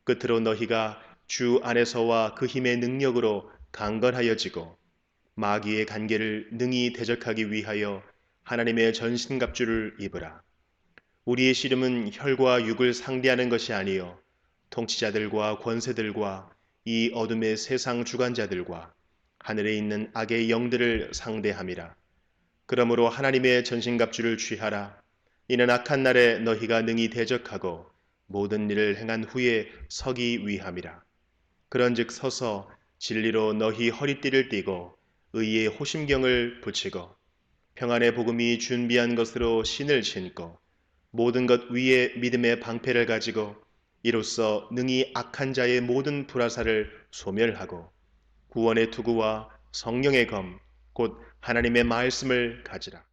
끝으로 너희가 주 안에서와 그 힘의 능력으로 강건하여지고 마귀의 간계를 능히 대적하기 위하여 하나님의 전신갑주를 입으라. 우리의 씨름은 혈과 육을 상대하는 것이 아니요 통치자들과 권세들과 이 어둠의 세상 주관자들과 하늘에 있는 악의 영들을 상대함이라. 그러므로 하나님의 전신갑주를 취하라. 이는 악한 날에 너희가 능히 대적하고 모든 일을 행한 후에 서기 위함이라. 그런즉 서서 진리로 너희 허리띠를 띠고 의의 호심경을 붙이고 평안의 복음이 준비한 것으로 신을 신고 모든 것 위에 믿음의 방패를 가지고 이로써 능히 악한 자의 모든 불화살을 소멸하고 구원의 투구와 성령의 검 곧 하나님의 말씀을 가지라.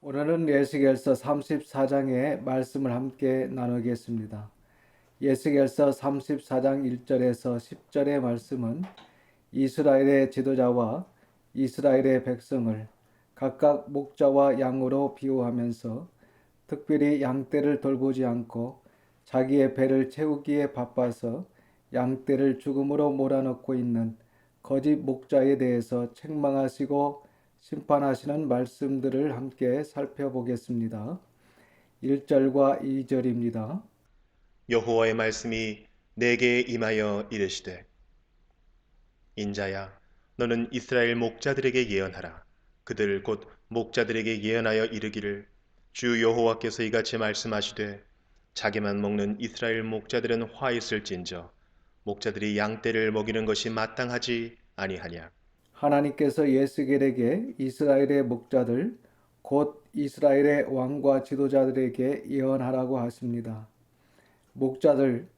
오늘은 예스겔서 34장의 말씀을 함께 나누겠습니다. 예스겔서 34장 1절에서 10절의 말씀은 이스라엘의 지도자와 이스라엘의 백성을 각각 목자와 양으로 비유하면서 특별히 양떼를 돌보지 않고 자기의 배를 채우기에 바빠서 양떼를 죽음으로 몰아넣고 있는 거짓 목자에 대해서 책망하시고 심판하시는 말씀들을 함께 살펴보겠습니다. 1절과 2절입니다. 여호와의 말씀이 내게 임하여 이르시되 인자야 너는 이스라엘 목자들에게 예언하라. 그들 곧 목자들에게 예언하여 이르기를 주 여호와께서 이같이 말씀하시되 자기만 먹는 이스라엘 목자들은 화 있을진저 목자들이 양떼를 먹이는 것이 마땅하지 아니하냐. 하나님께서 예스겔에게 이스라엘의 목자들 곧 이스라엘의 왕과 지도자들에게 예언하라고 하십니다. 목자들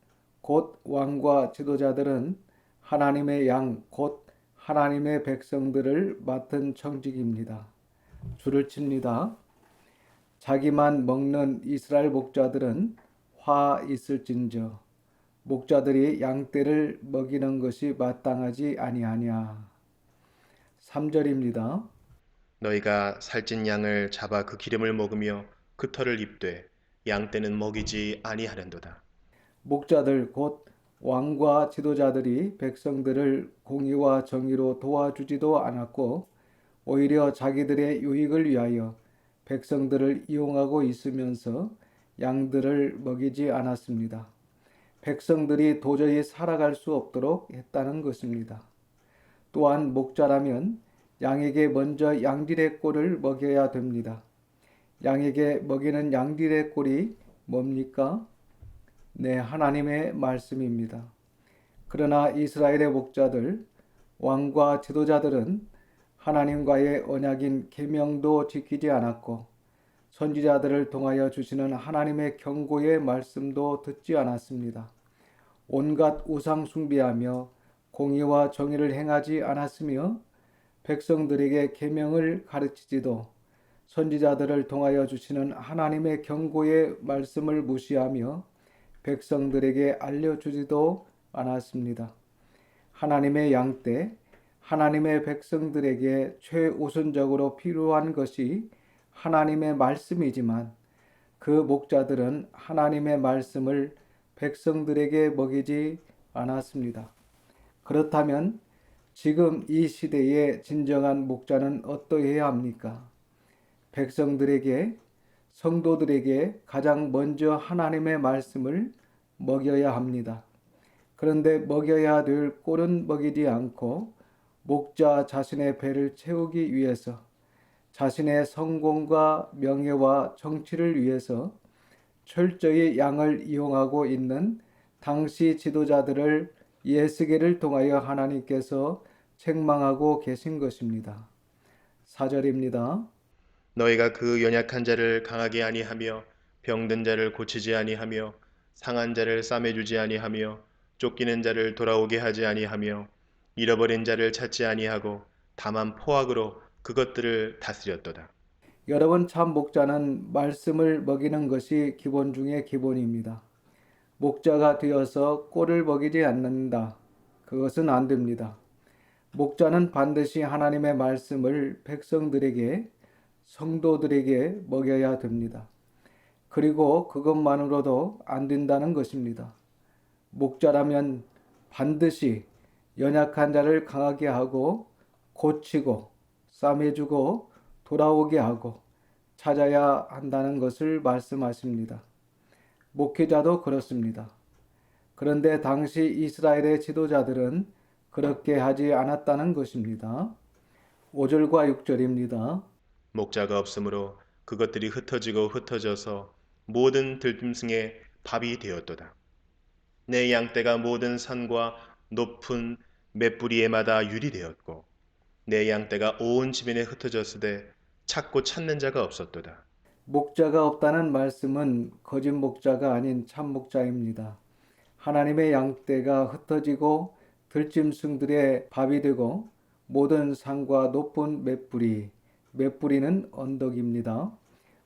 곧 왕과 지도자들은 하나님의 양 곧 하나님의 백성들을 맡은 청직입니다. 줄을 칩니다. 자기만 먹는 이스라엘 목자들은 화 있을진저 목자들이 양떼를 먹이는 것이 마땅하지 아니하냐. 3절입니다. 너희가 살찐 양을 잡아 그 기름을 먹으며 그 털을 입되 양떼는 먹이지 아니하는도다. 목자들 곧 왕과 지도자들이 백성들을 공의와 정의로 도와주지도 않았고 오히려 자기들의 유익을 위하여 백성들을 이용하고 있으면서 양들을 먹이지 않았습니다. 백성들이 도저히 살아갈 수 없도록 했다는 것입니다. 또한 목자라면 양에게 먼저 양질의 꼴을 먹여야 됩니다. 양에게 먹이는 양질의 꼴이 뭡니까? 네, 하나님의 말씀입니다. 그러나 이스라엘의 목자들, 왕과 지도자들은 하나님과의 언약인 계명도 지키지 않았고 선지자들을 통하여 주시는 하나님의 경고의 말씀도 듣지 않았습니다. 온갖 우상 숭배하며 공의와 정의를 행하지 않았으며 백성들에게 계명을 가르치지도 선지자들을 통하여 주시는 하나님의 경고의 말씀을 무시하며 백성들에게 알려주지도 않았습니다. 하나님의 양떼, 하나님의 백성들에게 최우선적으로 필요한 것이 하나님의 말씀이지만 그 목자들은 하나님의 말씀을 백성들에게 먹이지 않았습니다. 그렇다면 지금 이 시대의 진정한 목자는 어떠해야 합니까? 백성들에게, 성도들에게 가장 먼저 하나님의 말씀을 먹여야 합니다. 그런데 먹여야 될 꼴은 먹이지 않고 목자 자신의 배를 채우기 위해서 자신의 성공과 명예와 정치를 위해서 철저히 양을 이용하고 있는 당시 지도자들을 예스겔을 통하여 하나님께서 책망하고 계신 것입니다. 4절입니다. 너희가 그 연약한 자를 강하게 아니하며 병든 자를 고치지 아니하며 상한 자를 싸매주지 아니하며 쫓기는 자를 돌아오게 하지 아니하며 잃어버린 자를 찾지 아니하고 다만 포악으로 그것들을 다스렸도다. 여러분, 참 목자는 말씀을 먹이는 것이 기본 중의 기본입니다. 목자가 되어서 꼴을 먹이지 않는다. 그것은 안 됩니다. 목자는 반드시 하나님의 말씀을 백성들에게, 성도들에게 먹여야 됩니다. 그리고 그것만으로도 안 된다는 것입니다. 목자라면 반드시 연약한 자를 강하게 하고 고치고 싸매주고 돌아오게 하고 찾아야 한다는 것을 말씀하십니다. 목회자도 그렇습니다. 그런데 당시 이스라엘의 지도자들은 그렇게 하지 않았다는 것입니다. 5절과 6절입니다. 목자가 없으므로 그것들이 흩어지고 흩어져서 모든 들짐승의 밥이 되었도다. 내 양떼가 모든 산과 높은 맷뿌리에마다 유리되었고 내 양떼가 온 지면에 흩어졌으되 찾고 찾는 자가 없었도다. 목자가 없다는 말씀은 거짓 목자가 아닌 참 목자입니다. 하나님의 양떼가 흩어지고 들짐승들의 밥이 되고 모든 산과 높은 맷뿌리, 맷뿌리는 언덕입니다.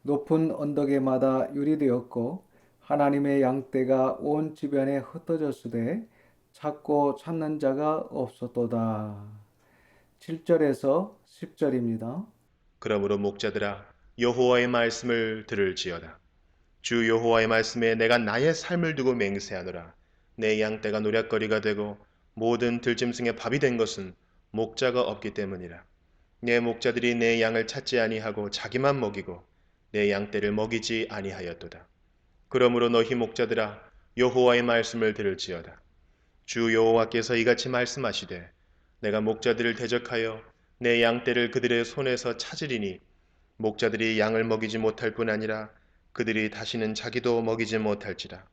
높은 언덕에마다 유리되었고 하나님의 양떼가 온 주변에 흩어졌으되 찾고 찾는 자가 없었도다. 7절에서 10절입니다. 그러므로 목자들아 여호와의 말씀을 들을지어다. 주 여호와의 말씀에 내가 나의 삶을 두고 맹세하노라. 내 양떼가 노략거리가 되고 모든 들짐승의 밥이 된 것은 목자가 없기 때문이라. 내 목자들이 내 양을 찾지 아니하고 자기만 먹이고 내 양떼를 먹이지 아니하였도다. 그러므로 너희 목자들아 여호와의 말씀을 들을지어다. 주 여호와께서 이같이 말씀하시되 내가 목자들을 대적하여 내 양떼를 그들의 손에서 찾으리니 목자들이 양을 먹이지 못할 뿐 아니라 그들이 다시는 자기도 먹이지 못할지라.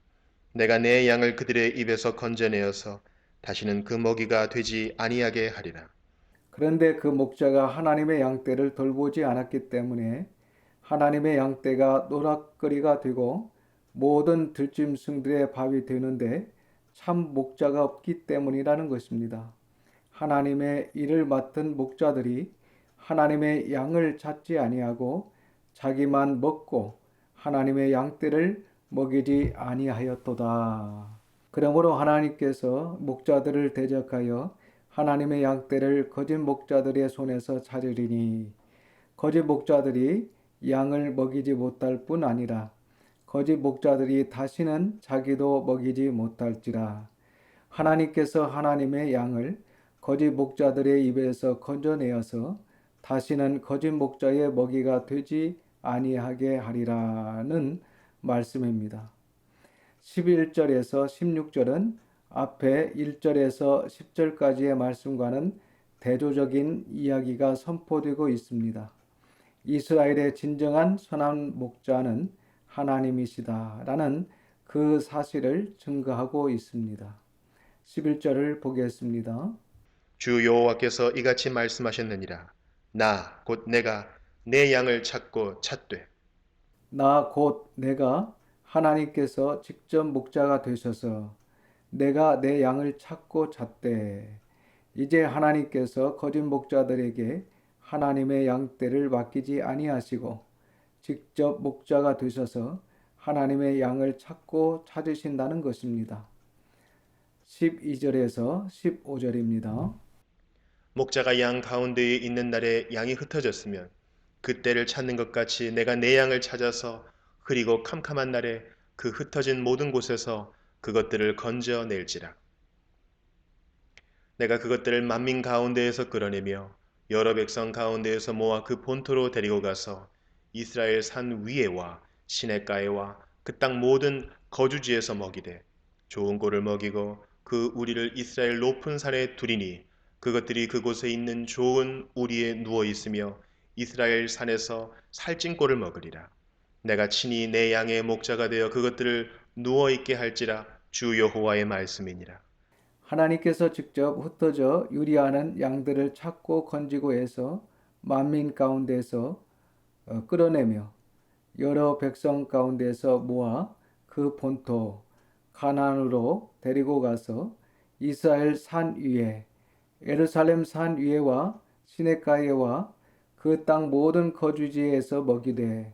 내가 내 양을 그들의 입에서 건져내어서 다시는 그 먹이가 되지 아니하게 하리라. 그런데 그 목자가 하나님의 양떼를 돌보지 않았기 때문에 하나님의 양떼가 노락거리가 되고 모든 들짐승들의 밥이 되는데 참 목자가 없기 때문이라는 것입니다. 하나님의 일을 맡은 목자들이 하나님의 양을 찾지 아니하고 자기만 먹고 하나님의 양떼를 먹이지 아니하였도다. 그러므로 하나님께서 목자들을 대적하여 하나님의 양떼를 거짓 목자들의 손에서 찾으리니 거짓 목자들이 양을 먹이지 못할 뿐 아니라 거짓 목자들이 다시는 자기도 먹이지 못할지라. 하나님께서 하나님의 양을 거짓 목자들의 입에서 건져내어서 다시는 거짓 목자의 먹이가 되지 아니하게 하리라는 말씀입니다. 11절에서 16절은 앞에 1절에서 10절까지의 말씀과는 대조적인 이야기가 선포되고 있습니다. 이스라엘의 진정한 선한 목자는 하나님이시다라는 그 사실을 증거하고 있습니다. 11절을 보겠습니다. 주 여호와께서 이같이 말씀하셨느니라. 나 곧 내가 내 양을 찾고 찾되. 나 곧 내가 하나님께서 직접 목자가 되셔서 내가 내 양을 찾고 찾되. 이제 하나님께서 거짓 목자들에게 하나님의 양떼를 맡기지 아니하시고 직접 목자가 되셔서 하나님의 양을 찾고 찾으신다는 것입니다. 12절에서 15절입니다. 목자가 양 가운데에 있는 날에 양이 흩어졌으면 그때를 찾는 것 같이 내가 내 양을 찾아서 흐리고 캄캄한 날에 그 흩어진 모든 곳에서 그것들을 건져낼지라. 내가 그것들을 만민 가운데에서 끌어내며 여러 백성 가운데에서 모아 그 본토로 데리고 가서 이스라엘 산 위에와 시냇가에와 그 땅 모든 거주지에서 먹이되 좋은 꼴을 먹이고 그 우리를 이스라엘 높은 산에 두리니 그것들이 그곳에 있는 좋은 우리에 누워 있으며 이스라엘 산에서 살찐 꼴을 먹으리라. 내가 친히 내 양의 목자가 되어 그것들을 누워 있게 할지라. 주 여호와의 말씀이니라. 하나님께서 직접 흩어져 유리하는 양들을 찾고 건지고 해서 만민 가운데서 끌어내며 여러 백성 가운데서 모아 그 본토 가나안으로 데리고 가서 이스라엘 산 위에 예루살렘 산 위에와 시냇가에와 그 땅 모든 거주지에서 먹이되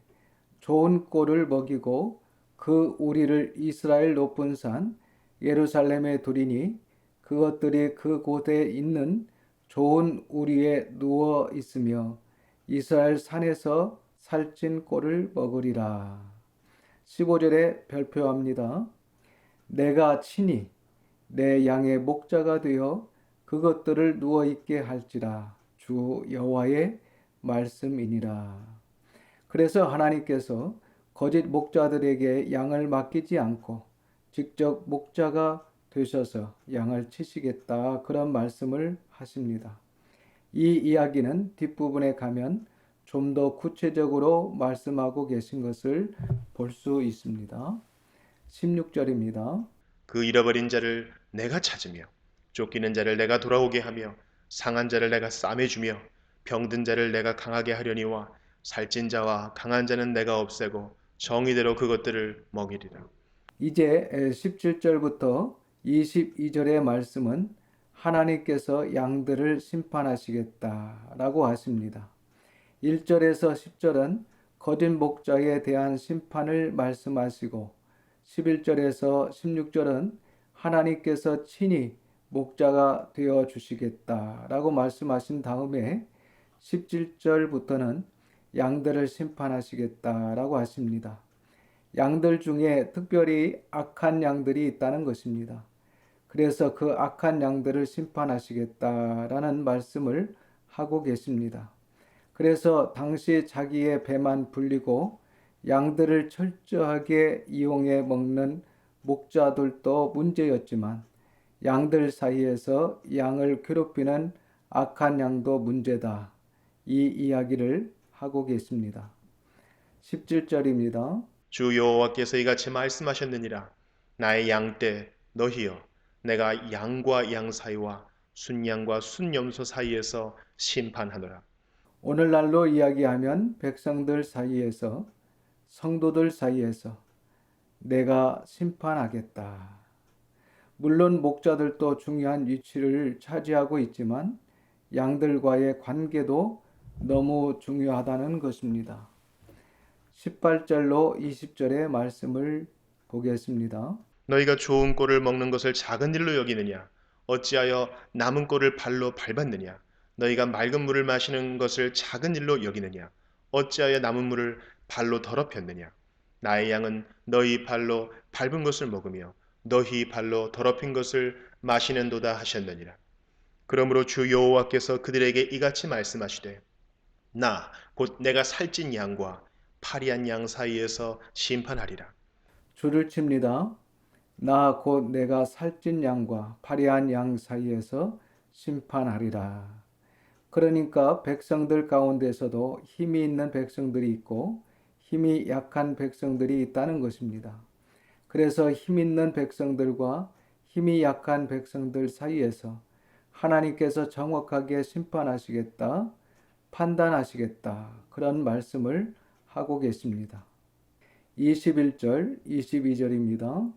좋은 꼴을 먹이고 그 우리를 이스라엘 높은 산 예루살렘에 두리니 그것들이 그곳에 있는 좋은 우리에 누워 있으며 이스라엘 산에서 살찐 꼴을 먹으리라. 15절에 발표합니다. 내가 친히 내 양의 목자가 되어 그것들을 누워 있게 할지라. 주 여호와의 말씀이니라. 그래서 하나님께서 거짓 목자들에게 양을 맡기지 않고 직접 목자가 되셔서 양을 치시겠다 그런 말씀을 하십니다. 이 이야기는 뒷부분에 가면 좀 더 구체적으로 말씀하고 계신 것을 볼 수 있습니다. 16절입니다. 그 잃어버린 자를 내가 찾으며 쫓기는 자를 내가 돌아오게 하며 상한 자를 내가 싸매주며 병든 자를 내가 강하게 하려니와 살찐 자와 강한 자는 내가 없애고 정의대로 그것들을 먹이리라. 이제 17절부터 22절의 말씀은 하나님께서 양들을 심판하시겠다라고 하십니다. 1절에서 10절은 거짓 목자에 대한 심판을 말씀하시고 11절에서 16절은 하나님께서 친히 목자가 되어 주시겠다라고 말씀하신 다음에 17절부터는 양들을 심판하시겠다라고 하십니다. 양들 중에 특별히 악한 양들이 있다는 것입니다. 그래서 그 악한 양들을 심판하시겠다라는 말씀을 하고 계십니다. 그래서 당시 자기의 배만 불리고 양들을 철저하게 이용해 먹는 목자들도 문제였지만 양들 사이에서 양을 괴롭히는 악한 양도 문제다. 이 이야기를 하고 계십니다. 17절입니다. 주 여호와께서 이같이 말씀하셨느니라. 나의 양떼 너희여, 내가 양과 양 사이와 순양과 순염소 사이에서 심판하노라. 오늘날로 이야기하면 백성들 사이에서, 성도들 사이에서 내가 심판하겠다. 물론 목자들도 중요한 위치를 차지하고 있지만 양들과의 관계도 너무 중요하다는 것입니다. 18절로 20절의 말씀을 보겠습니다. 너희가 좋은 꼴을 먹는 것을 작은 일로 여기느냐? 어찌하여 남은 꼴을 발로 밟았느냐? 너희가 맑은 물을 마시는 것을 작은 일로 여기느냐? 어찌하여 남은 물을 발로 더럽혔느냐? 나의 양은 너희 발로 밟은 것을 먹으며 너희 발로 더럽힌 것을 마시는도다 하셨느니라. 그러므로 주 여호와께서 그들에게 이같이 말씀하시되, 나 곧 내가 살찐 양과 파리한 양 사이에서 심판하리라. 줄을 칩니다. 나 곧 내가 살찐 양과 파리한 양 사이에서 심판하리라. 그러니까 백성들 가운데서도 힘이 있는 백성들이 있고 힘이 약한 백성들이 있다는 것입니다. 그래서 힘 있는 백성들과 힘이 약한 백성들 사이에서 하나님께서 정확하게 심판하시겠다, 판단하시겠다, 그런 말씀을 하고 계십니다. 21절, 22절입니다.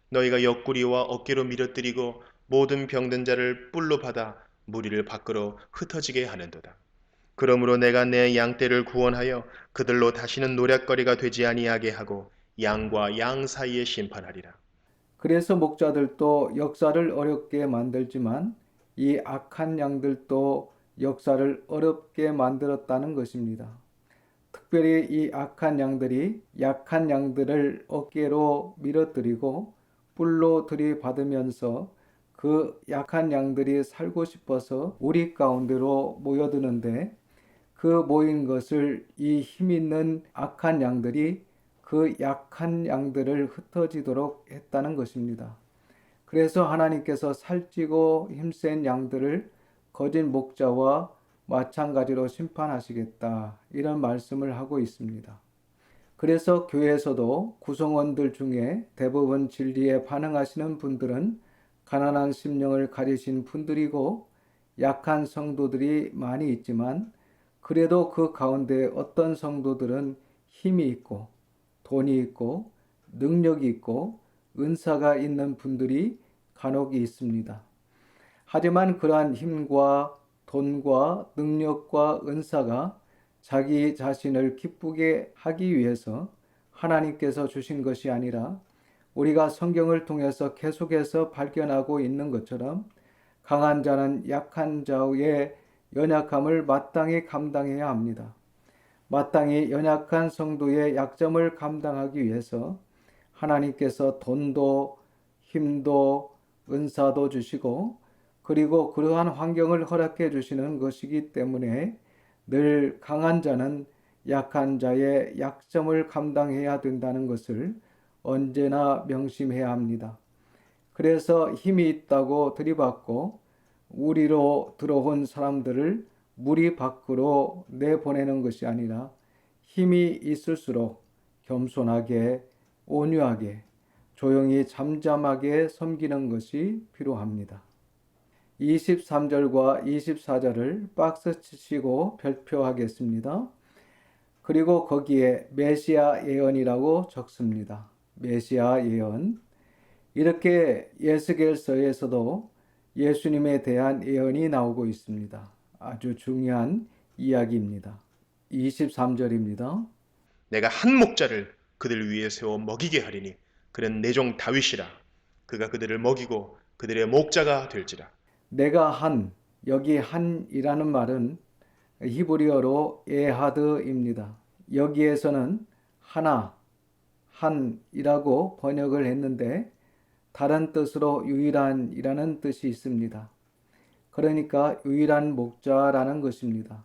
너희가 옆구리와 어깨로 밀어뜨리고 모든 병든 자를 뿔로 받아 무리를 밖으로 흩어지게 하는도다. 그러므로 내가 내 양떼를 구원하여 그들로 다시는 노략거리가 되지 아니하게 하고 양과 양 사이에 심판하리라. 그래서 목자들도 역사를 어렵게 만들지만 이 악한 양들도 역사를 어렵게 만들었다는 것입니다. 특별히 이 악한 양들이 약한 양들을 어깨로 밀어뜨리고 뿔로 들이받으면서 그 약한 양들이 살고 싶어서 우리 가운데로 모여드는데 그 모인 것을 이 힘 있는 악한 양들이 그 약한 양들을 흩어지도록 했다는 것입니다. 그래서 하나님께서 살찌고 힘센 양들을 거짓 목자와 마찬가지로 심판하시겠다, 이런 말씀을 하고 있습니다. 그래서 교회에서도 구성원들 중에 대부분 진리에 반응하시는 분들은 가난한 심령을 가지신 분들이고 약한 성도들이 많이 있지만 그래도 그 가운데 어떤 성도들은 힘이 있고 돈이 있고 능력이 있고 은사가 있는 분들이 간혹 있습니다. 하지만 그러한 힘과 돈과 능력과 은사가 자기 자신을 기쁘게 하기 위해서 하나님께서 주신 것이 아니라 우리가 성경을 통해서 계속해서 발견하고 있는 것처럼 강한 자는 약한 자의 연약함을 마땅히 감당해야 합니다. 마땅히 연약한 성도의 약점을 감당하기 위해서 하나님께서 돈도 힘도 은사도 주시고 그리고 그러한 환경을 허락해 주시는 것이기 때문에 늘 강한 자는 약한 자의 약점을 감당해야 된다는 것을 언제나 명심해야 합니다. 그래서 힘이 있다고 들이받고 우리로 들어온 사람들을 무리 밖으로 내보내는 것이 아니라 힘이 있을수록 겸손하게, 온유하게, 조용히 잠잠하게 섬기는 것이 필요합니다. 23절과 24절을 박스 치시고 별표하겠습니다. 그리고 거기에 메시아 예언이라고 적습니다. 메시아 예언. 이렇게 예스겔서에서도 예수님에 대한 예언이 나오고 있습니다. 아주 중요한 이야기입니다. 23절입니다. 내가 한 목자를 그들 위에 세워 먹이게 하리니 그는 내 종 다윗이라. 그가 그들을 먹이고 그들의 목자가 될지라. 내가 한, 여기 한이라는 말은 히브리어로 에하드입니다. 여기에서는 하나, 한이라고 번역을 했는데 다른 뜻으로 유일한이라는 뜻이 있습니다. 그러니까 유일한 목자라는 것입니다.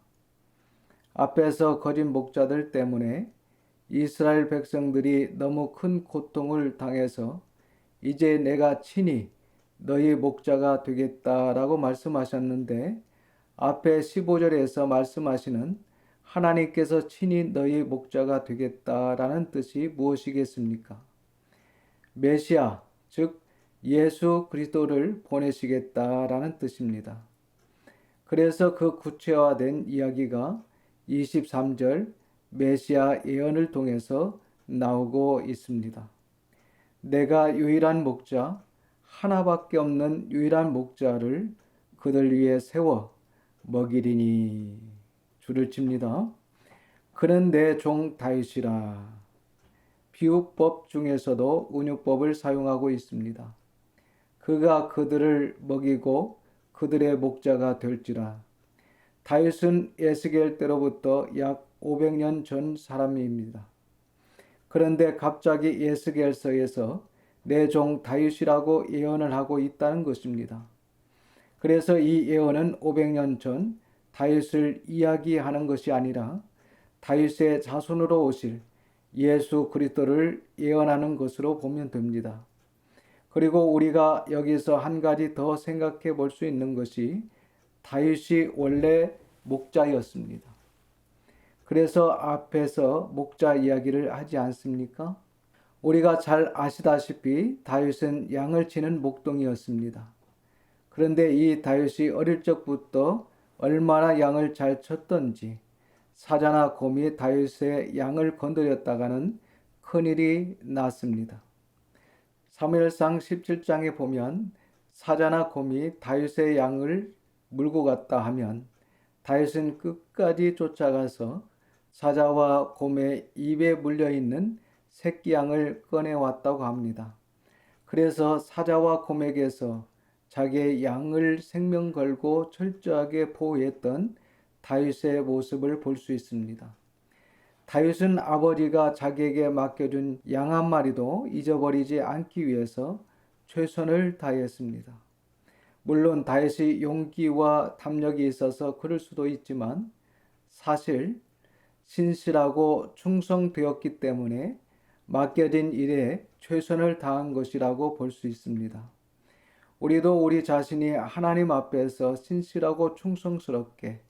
앞에서 거짓 목자들 때문에 이스라엘 백성들이 너무 큰 고통을 당해서 이제 내가 친히 너희 목자가 되겠다라고 말씀하셨는데 앞에 15절에서 말씀하시는 하나님께서 친히 너희 목자가 되겠다라는 뜻이 무엇이겠습니까? 메시아, 즉 예수 그리스도를 보내시겠다라는 뜻입니다. 그래서 그 구체화된 이야기가 23절 메시아 예언을 통해서 나오고 있습니다. 내가 유일한 목자, 하나밖에 없는 유일한 목자를 그들 위에 세워 먹이리니 줄을 칩니다. 그는 내 종 다윗이라. 비유법 중에서도 운유법을 사용하고 있습니다. 그가 그들을 먹이고 그들의 목자가 될지라. 다윗은 에스겔 때로부터 약 500년 전 사람입니다. 그런데 갑자기 에스겔서에서 내 종 다윗이라고 예언을 하고 있다는 것입니다. 그래서 이 예언은 500년 전 다윗을 이야기하는 것이 아니라 다윗의 자손으로 오실 예수 그리스도를 예언하는 것으로 보면 됩니다. 그리고 우리가 여기서 한 가지 더 생각해 볼 수 있는 것이 다윗이 원래 목자였습니다. 그래서 앞에서 목자 이야기를 하지 않습니까? 우리가 잘 아시다시피 다윗은 양을 치는 목동이었습니다. 그런데 이 다윗이 어릴 적부터 얼마나 양을 잘 쳤던지 사자나 곰이 다윗의 양을 건드렸다가는 큰일이 났습니다. 사무엘상 17장에 보면 사자나 곰이 다윗의 양을 물고 갔다 하면 다윗은 끝까지 쫓아가서 사자와 곰의 입에 물려있는 새끼 양을 꺼내왔다고 합니다. 그래서 사자와 곰에게서 자기의 양을 생명 걸고 철저하게 보호했던 다윗의 모습을 볼 수 있습니다. 다윗은 아버지가 자기에게 맡겨준 양 한 마리도 잊어버리지 않기 위해서 최선을 다했습니다. 물론 다윗이 용기와 탐욕이 있어서 그럴 수도 있지만 사실 신실하고 충성되었기 때문에 맡겨진 일에 최선을 다한 것이라고 볼 수 있습니다. 우리도 우리 자신이 하나님 앞에서 신실하고 충성스럽게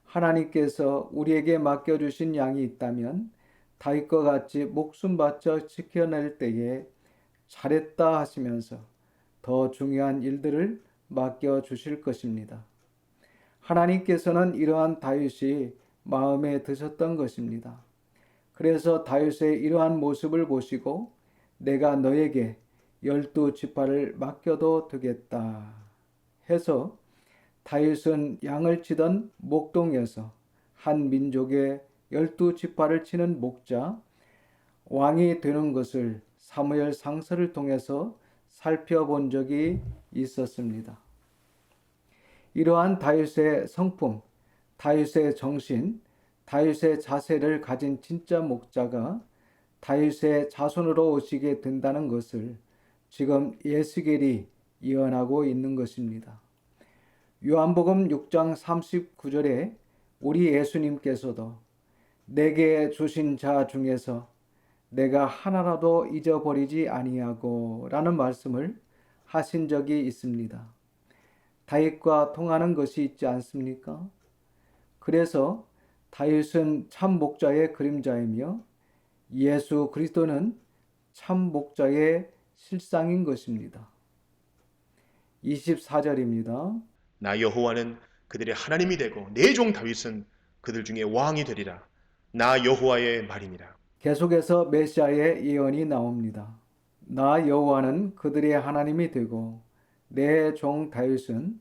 하나님께서 우리에게 맡겨주신 양이 있다면 다윗과 같이 목숨 바쳐 지켜낼 때에 잘했다 하시면서 더 중요한 일들을 맡겨주실 것입니다. 하나님께서는 이러한 다윗이 마음에 드셨던 것입니다. 그래서 다윗의 이러한 모습을 보시고 내가 너에게 12지파를 맡겨도 되겠다 해서 다윗은 양을 치던 목동에서 한 민족의 12지파를 치는 목자, 왕이 되는 것을 사무엘 상서를 통해서 살펴본 적이 있었습니다. 이러한 다윗의 성품, 다윗의 정신, 다윗의 자세를 가진 진짜 목자가 다윗의 자손으로 오시게 된다는 것을 지금 에스겔이 예언하고 있는 것입니다. 요한복음 6장 39절에 우리 예수님께서도 내게 주신 자 중에서 내가 하나라도 잊어버리지 아니하고 라는 말씀을 하신 적이 있습니다. 다윗과 통하는 것이 있지 않습니까? 그래서 다윗은 참 목자의 그림자이며 예수 그리스도는 참 목자의 실상인 것입니다. 24절입니다. 나 여호와는 그들의 하나님이 되고 내 종 다윗은 그들 중에 왕이 되리라. 나 여호와의 말이니라. 계속해서 메시아의 예언이 나옵니다. 나 여호와는 그들의 하나님이 되고 내 종 다윗은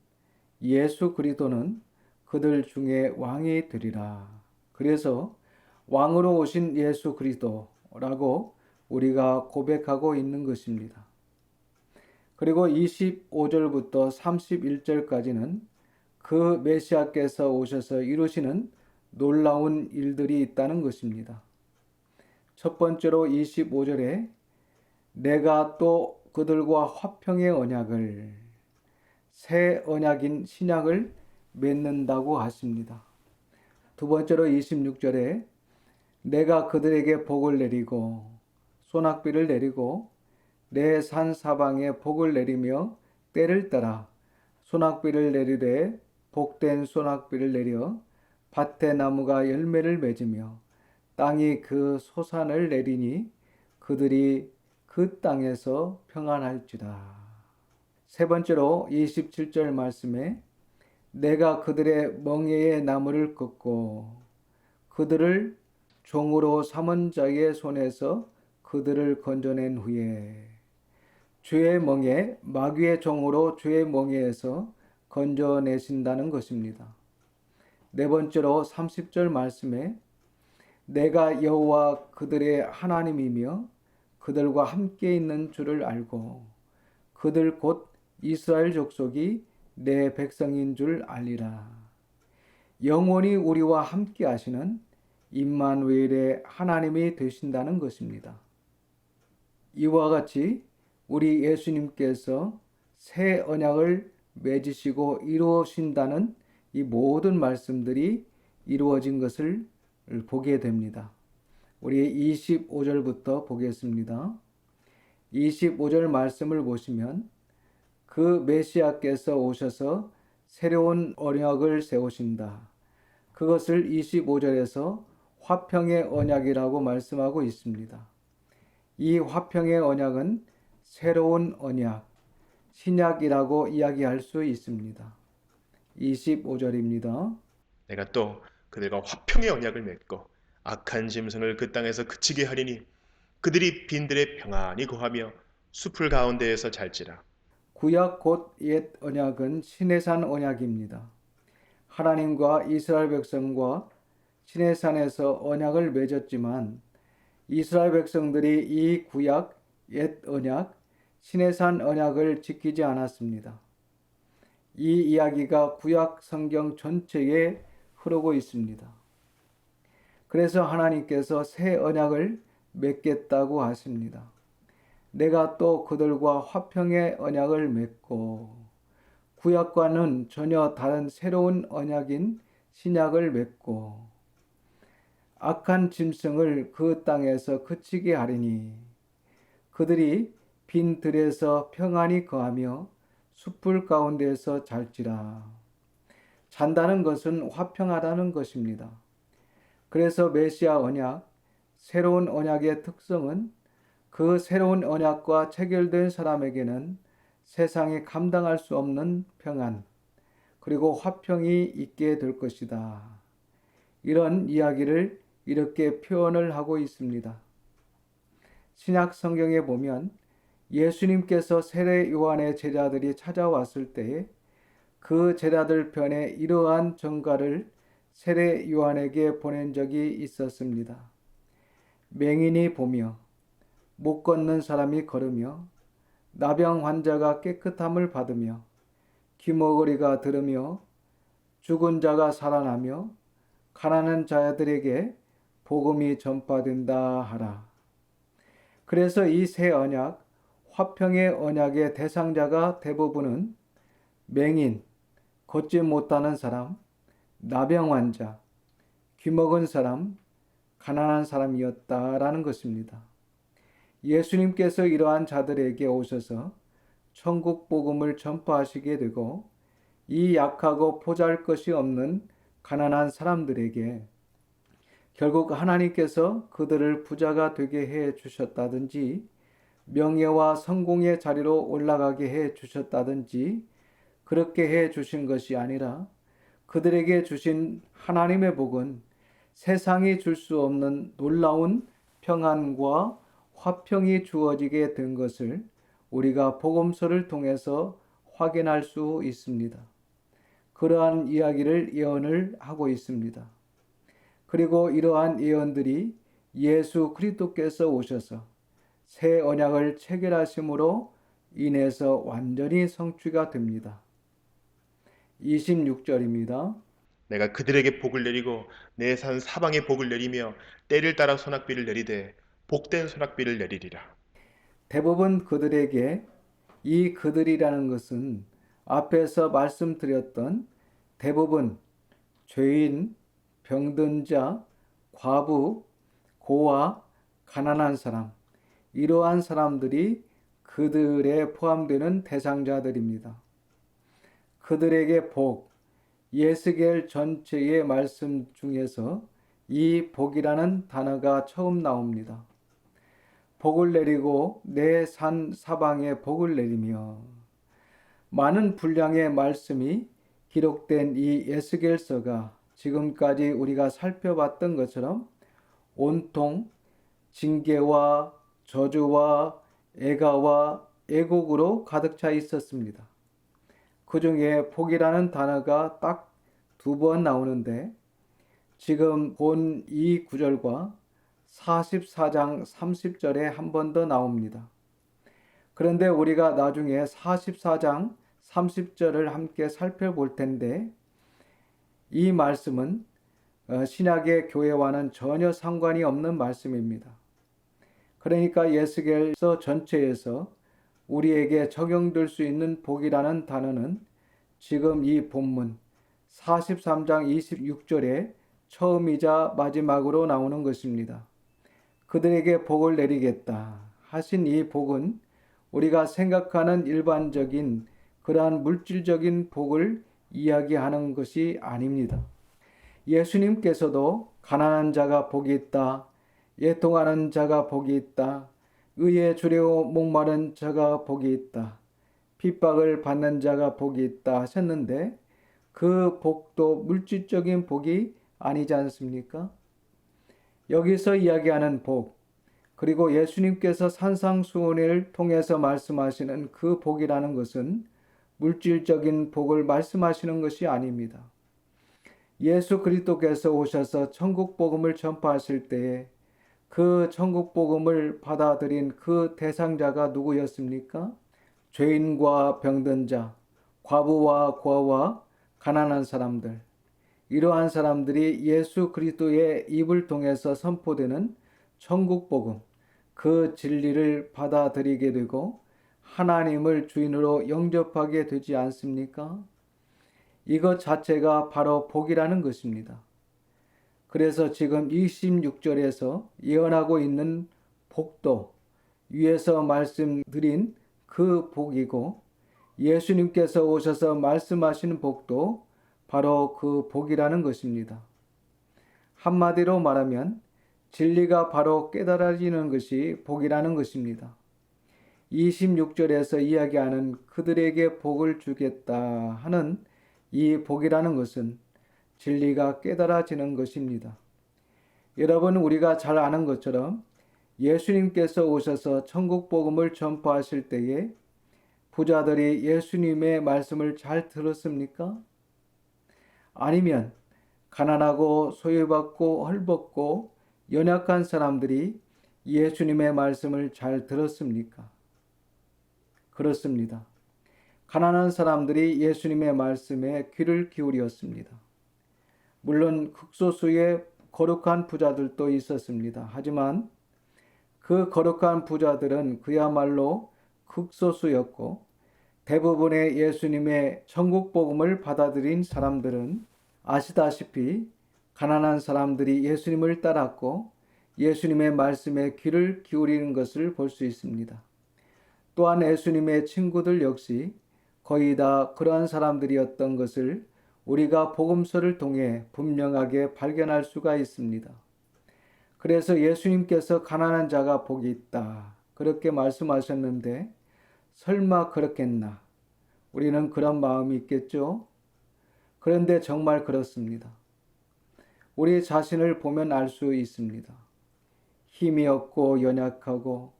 예수 그리스도는 그들 중에 왕이 되리라. 그래서 왕으로 오신 예수 그리스도라고 우리가 고백하고 있는 것입니다. 그리고 25절부터 31절까지는 그 메시아께서 오셔서 이루시는 놀라운 일들이 있다는 것입니다. 첫 번째로 25절에 내가 또 그들과 화평의 언약을, 새 언약인 신약을 맺는다고 하십니다. 두 번째로 26절에 내가 그들에게 복을 내리고 소낙비를 내리고 내 산 사방에 복을 내리며 때를 따라 소낙비를 내리되 복된 소낙비를 내려 밭에 나무가 열매를 맺으며 땅이 그 소산을 내리니 그들이 그 땅에서 평안할지라. 세 번째로 27절 말씀에 내가 그들의 멍에의 나무를 꺾고 그들을 종으로 삼은 자의 손에서 그들을 건져낸 후에 주의 멍에 마귀의 종으로 주의 멍에에서 건져내신다는 것입니다. 네 번째로 30절 말씀에 내가 여호와 그들의 하나님이며 그들과 함께 있는 줄을 알고 그들 곧 이스라엘 족속이 내 백성인 줄 알리라. 영원히 우리와 함께 하시는 임마누엘의 하나님이 되신다는 것입니다. 이와 같이 우리 예수님께서 새 언약을 맺으시고 이루신다는 이 모든 말씀들이 이루어진 것을 보게 됩니다. 우리 25절부터 보겠습니다. 25절 말씀을 보시면 그 메시아께서 오셔서 새로운 언약을 세우신다. 그것을 25절에서 화평의 언약이라고 말씀하고 있습니다. 이 화평의 언약은 새로운 언약, 신약이라고 이야기할 수 있습니다. 25절입니다. 내가 또 그들과 화평의 언약을 맺고 악한 짐승을 그 땅에서 그치게 하리니 그들이 빈들에 평안히 거하며 숲을 가운데에서 잘지라. 구약 곧 옛 언약은 시내산 언약입니다. 하나님과 이스라엘 백성과 시내산에서 언약을 맺었지만 이스라엘 백성들이 이 구약 옛 언약 시내산 언약을 지키지 않았습니다. 이 이야기가 구약 성경 전체에 흐르고 있습니다. 그래서 하나님께서 새 언약을 맺겠다고 하십니다. 내가 또 그들과 화평의 언약을 맺고 구약과는 전혀 다른 새로운 언약인 신약을 맺고 악한 짐승을 그 땅에서 그치게 하리니 그들이 빈 들에서 평안히 거하며 숲풀 가운데에서 잘지라. 잔다는 것은 화평하다는 것입니다. 그래서 메시아 언약, 새로운 언약의 특성은 그 새로운 언약과 체결된 사람에게는 세상에 감당할 수 없는 평안, 그리고 화평이 있게 될 것이다. 이런 이야기를 이렇게 표현을 하고 있습니다. 신약 성경에 보면 예수님께서 세례 요한의 제자들이 찾아왔을 때에 그 제자들 편에 이러한 전가를 세례 요한에게 보낸 적이 있었습니다. 맹인이 보며 못 걷는 사람이 걸으며 나병 환자가 깨끗함을 받으며 귀머거리가 들으며 죽은 자가 살아나며 가난한 자들에게 복음이 전파된다 하라. 그래서 이 새 언약, 화평의 언약의 대상자가 대부분은 맹인, 걷지 못하는 사람, 나병 환자, 귀먹은 사람, 가난한 사람이었다라는 것입니다. 예수님께서 이러한 자들에게 오셔서 천국 복음을 전파하시게 되고 이 약하고 보잘것이 없는 가난한 사람들에게 결국 하나님께서 그들을 부자가 되게 해 주셨다든지 명예와 성공의 자리로 올라가게 해 주셨다든지 그렇게 해 주신 것이 아니라 그들에게 주신 하나님의 복은 세상이 줄 수 없는 놀라운 평안과 화평이 주어지게 된 것을 우리가 복음서를 통해서 확인할 수 있습니다. 그러한 이야기를 예언을 하고 있습니다. 그리고 이러한 예언들이 예수 그리스도께서 오셔서 새 언약을 체결하심으로 인해서 완전히 성취가 됩니다. 26절입니다. 내가 그들에게 복을 내리고 내 산 사방에 복을 내리며 때를 따라 소낙비를 내리되 복된 소낙비를 내리리라. 대부분 그들에게 이 그들이라는 것은 앞에서 말씀드렸던 대부분 죄인, 병든 자, 과부, 고아, 가난한 사람, 이러한 사람들이 그들에 포함되는 대상자들입니다. 그들에게 복, 예스겔 전체의 말씀 중에서 이 복이라는 단어가 처음 나옵니다. 복을 내리고 내 산 사방에 복을 내리며, 많은 분량의 말씀이 기록된 이 에스겔서가 지금까지 우리가 살펴봤던 것처럼 온통 징계와 저주와 애가와 애곡으로 가득 차 있었습니다. 그 중에 복이라는 단어가 딱 2번 나오는데 지금 본 이 구절과 44장 30절에 한 번 더 나옵니다. 그런데 우리가 나중에 44장 30절을 함께 살펴볼 텐데 이 말씀은 신약의 교회와는 전혀 상관이 없는 말씀입니다. 그러니까 예스겔서 전체에서 우리에게 적용될 수 있는 복이라는 단어는 지금 이 본문 43장 26절에 처음이자 마지막으로 나오는 것입니다. 그들에게 복을 내리겠다 하신 이 복은 우리가 생각하는 일반적인 그러한 물질적인 복을 이야기하는 것이 아닙니다. 예수님께서도 가난한 자가 복이 있다, 애통하는 자가 복이 있다, 의에 주려고 목마른 자가 복이 있다, 핍박을 받는 자가 복이 있다 하셨는데 그 복도 물질적인 복이 아니지 않습니까? 여기서 이야기하는 복, 그리고 예수님께서 산상수훈을 통해서 말씀하시는 그 복이라는 것은 물질적인 복을 말씀하시는 것이 아닙니다. 예수 그리스도께서 오셔서 천국 복음을 전파하실 때에 그 천국 복음을 받아들인 그 대상자가 누구였습니까? 죄인과 병든 자, 과부와 고아와 가난한 사람들, 이러한 사람들이 예수 그리스도의 입을 통해서 선포되는 천국 복음, 그 진리를 받아들이게 되고 하나님을 주인으로 영접하게 되지 않습니까? 이것 자체가 바로 복이라는 것입니다. 그래서 지금 26절에서 예언하고 있는 복도 위에서 말씀드린 그 복이고 예수님께서 오셔서 말씀하시는 복도 바로 그 복이라는 것입니다. 한마디로 말하면 진리가 바로 깨달아지는 것이 복이라는 것입니다. 26절에서 이야기하는 그들에게 복을 주겠다 하는 이 복이라는 것은 진리가 깨달아지는 것입니다. 여러분, 우리가 잘 아는 것처럼 예수님께서 오셔서 천국 복음을 전파하실 때에 부자들이 예수님의 말씀을 잘 들었습니까? 아니면 가난하고 소외받고 헐벗고 연약한 사람들이 예수님의 말씀을 잘 들었습니까? 그렇습니다. 가난한 사람들이 예수님의 말씀에 귀를 기울였습니다. 물론 극소수의 거룩한 부자들도 있었습니다. 하지만 그 거룩한 부자들은 그야말로 극소수였고 대부분의 예수님의 천국 복음을 받아들인 사람들은 아시다시피 가난한 사람들이 예수님을 따랐고 예수님의 말씀에 귀를 기울이는 것을 볼 수 있습니다. 또한 예수님의 친구들 역시 거의 다 그러한 사람들이었던 것을 우리가 복음서를 통해 분명하게 발견할 수가 있습니다. 그래서 예수님께서 가난한 자가 복이 있다 그렇게 말씀하셨는데 설마 그렇겠나? 우리는 그런 마음이 있겠죠? 그런데 정말 그렇습니다. 우리 자신을 보면 알 수 있습니다. 힘이 없고 연약하고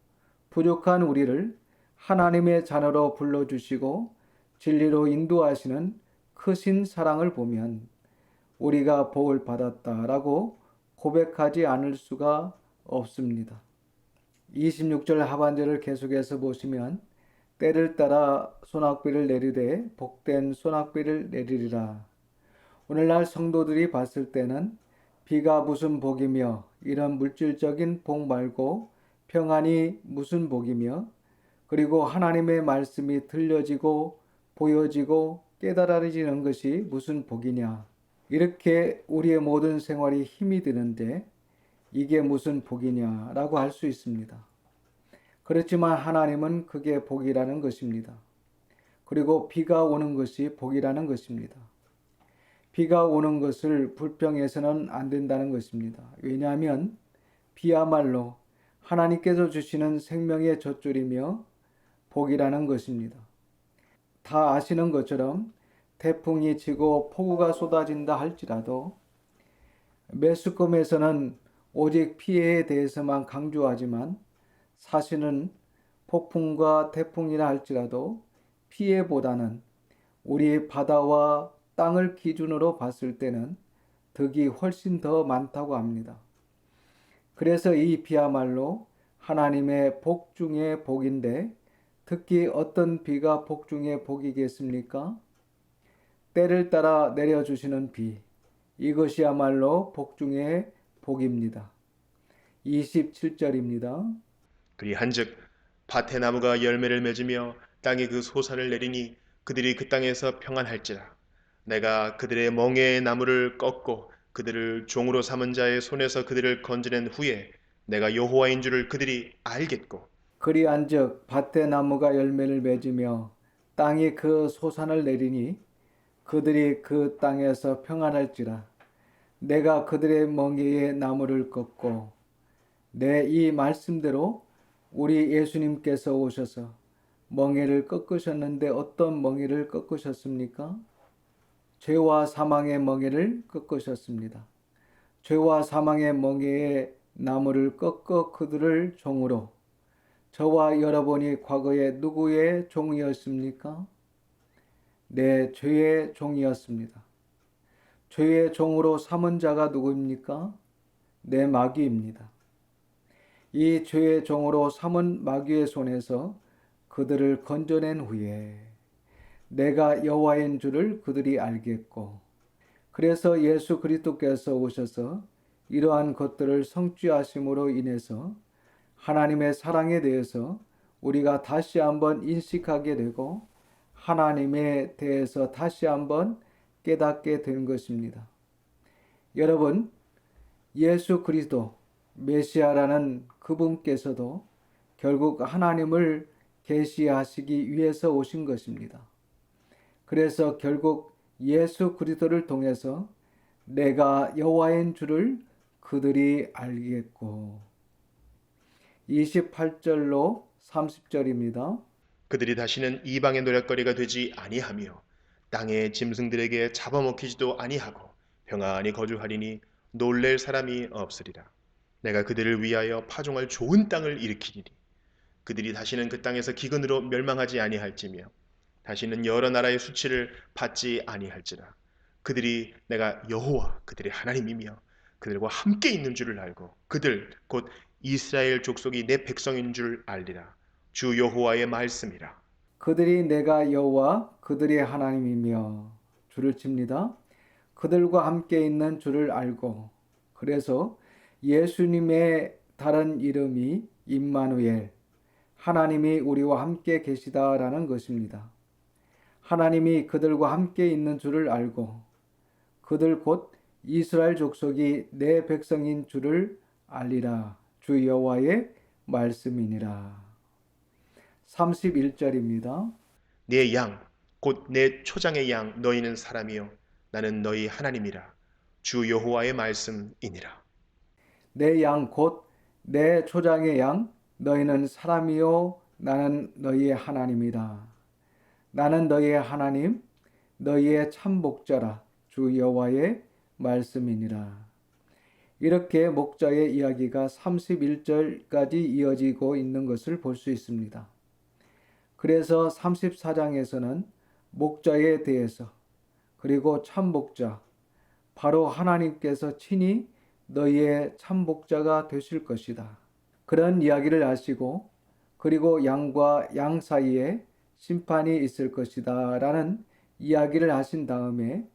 부족한 우리를 하나님의 자녀로 불러주시고 진리로 인도하시는 크신 사랑을 보면 우리가 복을 받았다라고 고백하지 않을 수가 없습니다. 26절 하반절을 계속해서 보시면 때를 따라 소낙비를 내리되 복된 소낙비를 내리리라. 오늘날 성도들이 봤을 때는 비가 무슨 복이며 이런 물질적인 복 말고 평안이 무슨 복이며 그리고 하나님의 말씀이 들려지고 보여지고 깨달아지는 것이 무슨 복이냐. 이렇게 우리의 모든 생활이 힘이 드는데 이게 무슨 복이냐라고 할 수 있습니다. 그렇지만 하나님은 그게 복이라는 것입니다. 그리고 비가 오는 것이 복이라는 것입니다. 비가 오는 것을 불평해서는 안 된다는 것입니다. 왜냐하면 비야말로 하나님께서 주시는 생명의 젖줄이며 복이라는 것입니다. 다 아시는 것처럼 태풍이 치고 폭우가 쏟아진다 할지라도 매스컴에서는 오직 피해에 대해서만 강조하지만 사실은 폭풍과 태풍이라 할지라도 피해보다는 우리 바다와 땅을 기준으로 봤을 때는 덕이 훨씬 더 많다고 합니다. 그래서 이 비야말로 하나님의 복 중의 복인데 특히 어떤 비가 복 중의 복이겠습니까? 때를 따라 내려주시는 비, 이것이야말로 복 중의 복입니다. 27절입니다. 그리 한즉 밭의 나무가 열매를 맺으며 땅에 그 소산을 내리니 그들이 그 땅에서 평안할지라. 내가 그들의 멍에의 나무를 꺾고 그들을 종으로 삼은 자의 손에서 그들을 건져낸 후에 내가 여호와인 줄을 그들이 알겠고 그리한즉 밭의 나무가 열매를 맺으며 땅이 그 소산을 내리니 그들이 그 땅에서 평안할지라. 내가 그들의 멍에의 나무를 꺾고 내 이 말씀대로 우리 예수님께서 오셔서 멍에를 꺾으셨는데 어떤 멍에를 꺾으셨습니까? 죄와 사망의 멍에를 꺾으셨습니다. 죄와 사망의 멍에의 나무를 꺾어 그들을 종으로. 저와 여러분이 과거에 누구의 종이었습니까? 네, 죄의 종이었습니다. 죄의 종으로 삼은 자가 누구입니까? 네, 마귀입니다. 이 죄의 종으로 삼은 마귀의 손에서 그들을 건져낸 후에 내가 여호와인 줄을 그들이 알겠고, 그래서 예수 그리스도께서 오셔서 이러한 것들을 성취하심으로 인해서 하나님의 사랑에 대해서 우리가 다시 한번 인식하게 되고 하나님에 대해서 다시 한번 깨닫게 된 것입니다. 여러분, 예수 그리스도 메시아라는 그분께서도 결국 하나님을 계시하시기 위해서 오신 것입니다. 그래서 결국 예수 그리스도를 통해서 내가 여호와인 줄을 그들이 알겠고 28절로 30절입니다. 그들이 다시는 이방의 노략거리가 되지 아니하며 땅의 짐승들에게 잡아먹히지도 아니하고 평안히 거주하리니 놀랄 사람이 없으리라. 내가 그들을 위하여 파종할 좋은 땅을 일으키리니 그들이 다시는 그 땅에서 기근으로 멸망하지 아니할지며 다시는 여러 나라의 수치를 받지 아니할지라. 그들이 내가 여호와 그들의 하나님이며 그들과 함께 있는 줄을 알고 그들 곧 이스라엘 족속이 내 백성인 줄 알리라. 주 여호와의 말씀이라. 그들이 내가 여호와 그들의 하나님이며 줄을 칩니다. 그들과 함께 있는 줄을 알고 그래서 예수님의 다른 이름이 임마누엘 하나님이 우리와 함께 계시다라는 것입니다. 하나님이 그들과 함께 있는 줄을 알고 그들 곧 이스라엘 족속이 내 백성인 줄을 알리라. 주 여호와의 말씀이니라. 31절입니다. 내 양, 곧 내 초장의 양 너희는 사람이요 나는 너희 하나님이라. 주 여호와의 말씀이니라. 내 양 곧 내 초장의 양 너희는 사람이요 나는 너희의 하나님이다. 나는 너희의 하나님 너희의 참 목자라. 주 여호와의 말씀이니라. 이렇게 목자의 이야기가 31절까지 이어지고 있는 것을 볼 수 있습니다. 그래서 34장에서는 목자에 대해서 그리고 참 목자 바로 하나님께서 친히 너희의 참복자가 되실 것이다. 그런 이야기를 하시고 그리고 양과 양 사이에 심판이 있을 것이다 라는 이야기를 하신 다음에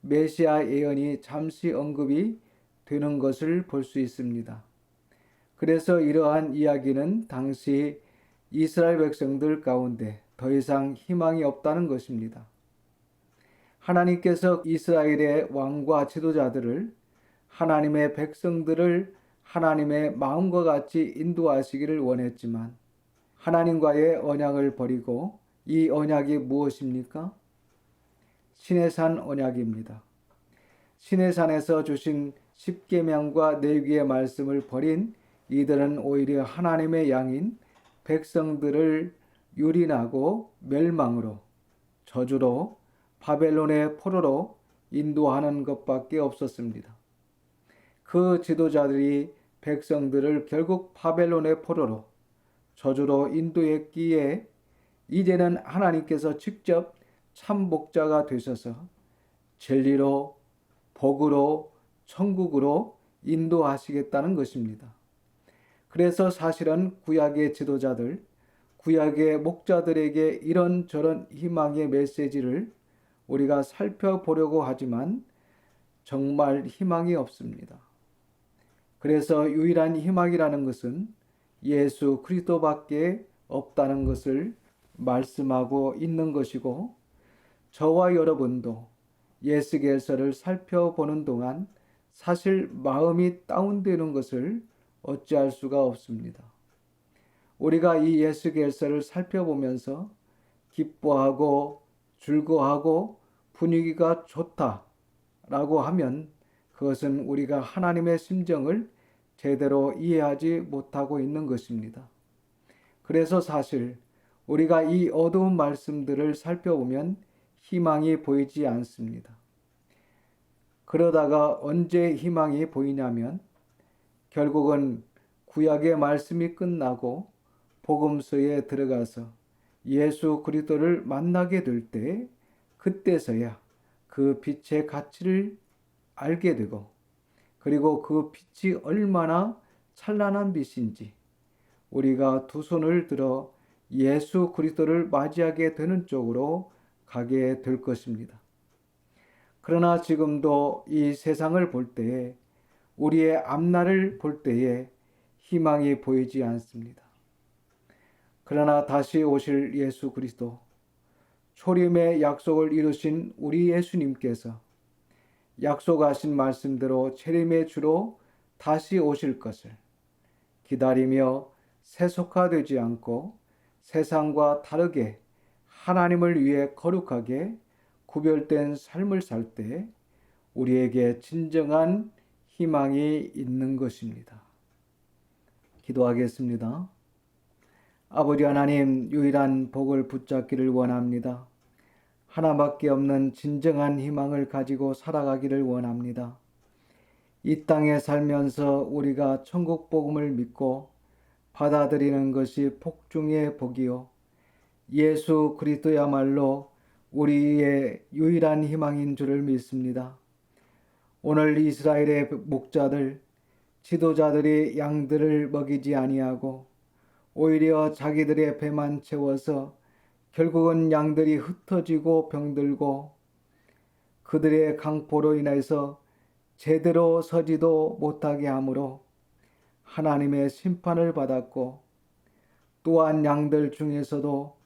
메시아 예언이 잠시 언급이 되는 것을 볼 수 있습니다. 그래서 이러한 이야기는 당시 이스라엘 백성들 가운데 더 이상 희망이 없다는 것입니다. 하나님께서 이스라엘의 왕과 지도자들을 하나님의 백성들을 하나님의 마음과 같이 인도하시기를 원했지만 하나님과의 언약을 버리고 이 언약이 무엇입니까? 시내산 언약입니다. 시내산에서 주신 십계명과 내위의 말씀을 버린 이들은 오히려 하나님의 양인 백성들을 유린하고 멸망으로 저주로 바벨론의 포로로 인도하는 것밖에 없었습니다. 그 지도자들이 백성들을 결국 바벨론의 포로로 저주로 인도했기에 이제는 하나님께서 직접 참복자가 되셔서 진리로 복으로 천국으로 인도하시겠다는 것입니다. 그래서 사실은 구약의 지도자들, 구약의 목자들에게 이런저런 희망의 메시지를 우리가 살펴보려고 하지만 정말 희망이 없습니다. 그래서 유일한 희망이라는 것은 예수 그리스도밖에 없다는 것을 말씀하고 있는 것이고 저와 여러분도 예스겔서를 살펴보는 동안 사실 마음이 다운되는 것을 어찌할 수가 없습니다. 우리가 이 예스겔서를 살펴보면서 기뻐하고 즐거워하고 분위기가 좋다라고 하면 그것은 우리가 하나님의 심정을 제대로 이해하지 못하고 있는 것입니다. 그래서 사실 우리가 이 어두운 말씀들을 살펴보면 희망이 보이지 않습니다. 그러다가 언제 희망이 보이냐면 결국은 구약의 말씀이 끝나고 복음서에 들어가서 예수 그리스도를 만나게 될 때 그때서야 그 빛의 가치를 알게 되고 그리고 그 빛이 얼마나 찬란한 빛인지 우리가 두 손을 들어 예수 그리스도를 맞이하게 되는 쪽으로 가게 될 것입니다. 그러나 지금도 이 세상을 볼 때에 우리의 앞날을 볼 때에 희망이 보이지 않습니다. 그러나 다시 오실 예수 그리스도, 초림의 약속을 이루신 우리 예수님께서 약속하신 말씀대로 재림의 주로 다시 오실 것을 기다리며 세속화되지 않고 세상과 다르게 하나님을 위해 거룩하게 구별된 삶을 살 때 우리에게 진정한 희망이 있는 것입니다. 기도하겠습니다. 아버지 하나님, 유일한 복을 붙잡기를 원합니다. 하나밖에 없는 진정한 희망을 가지고 살아가기를 원합니다. 이 땅에 살면서 우리가 천국 복음을 믿고 받아들이는 것이 복 중의 복이요 예수 그리스도야말로 우리의 유일한 희망인 줄을 믿습니다. 오늘 이스라엘의 목자들, 지도자들이 양들을 먹이지 아니하고 오히려 자기들의 배만 채워서 결국은 양들이 흩어지고 병들고 그들의 강포로 인해서 제대로 서지도 못하게 하므로 하나님의 심판을 받았고 또한 양들 중에서도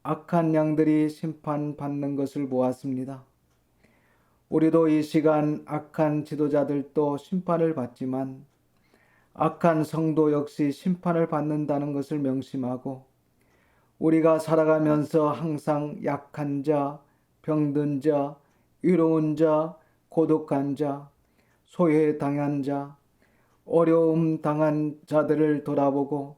악한 양들이 심판받는 것을 보았습니다. 우리도 이 시간 악한 지도자들도 심판을 받지만 악한 성도 역시 심판을 받는다는 것을 명심하고 우리가 살아가면서 항상 약한 자, 병든 자, 위로운 자, 고독한 자, 소외당한 자, 어려움 당한 자들을 돌아보고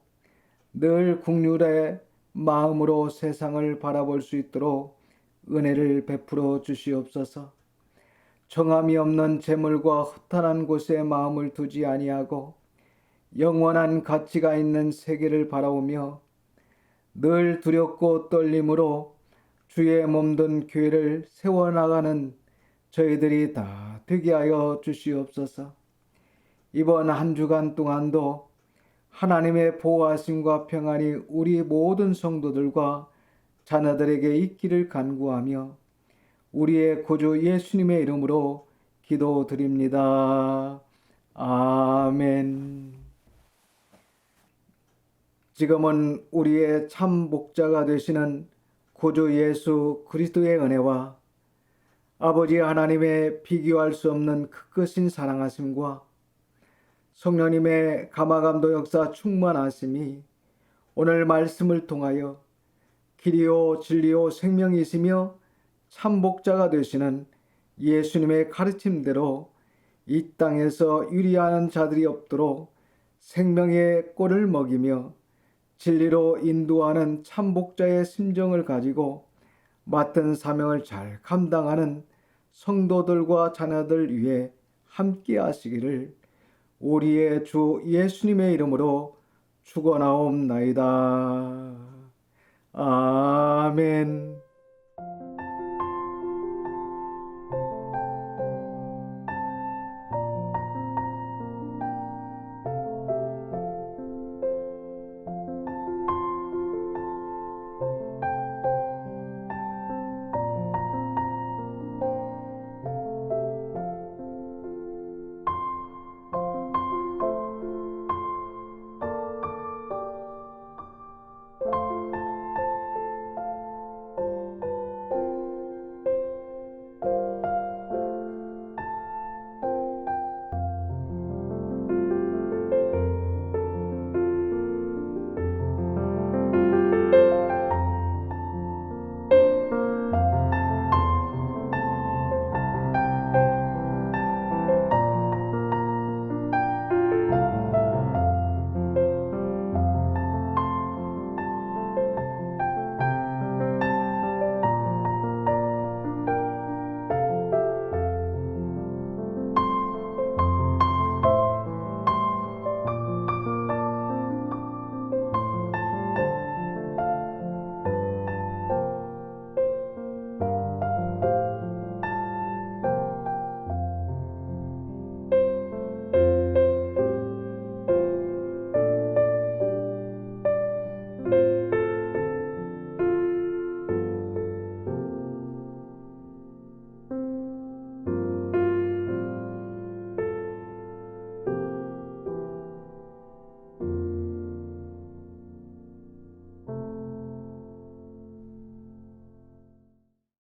늘 긍휼의 마음으로 세상을 바라볼 수 있도록 은혜를 베풀어 주시옵소서. 정함이 없는 재물과 허탄한 곳에 마음을 두지 아니하고 영원한 가치가 있는 세계를 바라보며 늘 두렵고 떨림으로 주의 몸된 교회를 세워나가는 저희들이 다 되게 하여 주시옵소서. 이번 한 주간 동안도 하나님의 보호하심과 평안이 우리 모든 성도들과 자녀들에게 있기를 간구하며 우리의 구주 예수님의 이름으로 기도드립니다. 아멘. 지금은 우리의 참 목자가 되시는 구주 예수 그리스도의 은혜와 아버지 하나님의 비교할 수 없는 크크신 사랑하심과 성령님의 감화감동 역사 충만하심이 오늘 말씀을 통하여 길이요 진리요 생명이시며 참 목자가 되시는 예수님의 가르침대로 이 땅에서 유리하는 자들이 없도록 생명의 꼴을 먹이며 진리로 인도하는 참 목자의 심정을 가지고 맡은 사명을 잘 감당하는 성도들과 자녀들 위해 함께 하시기를 우리의 주 예수님의 이름으로 축원하옵나이다. 아멘.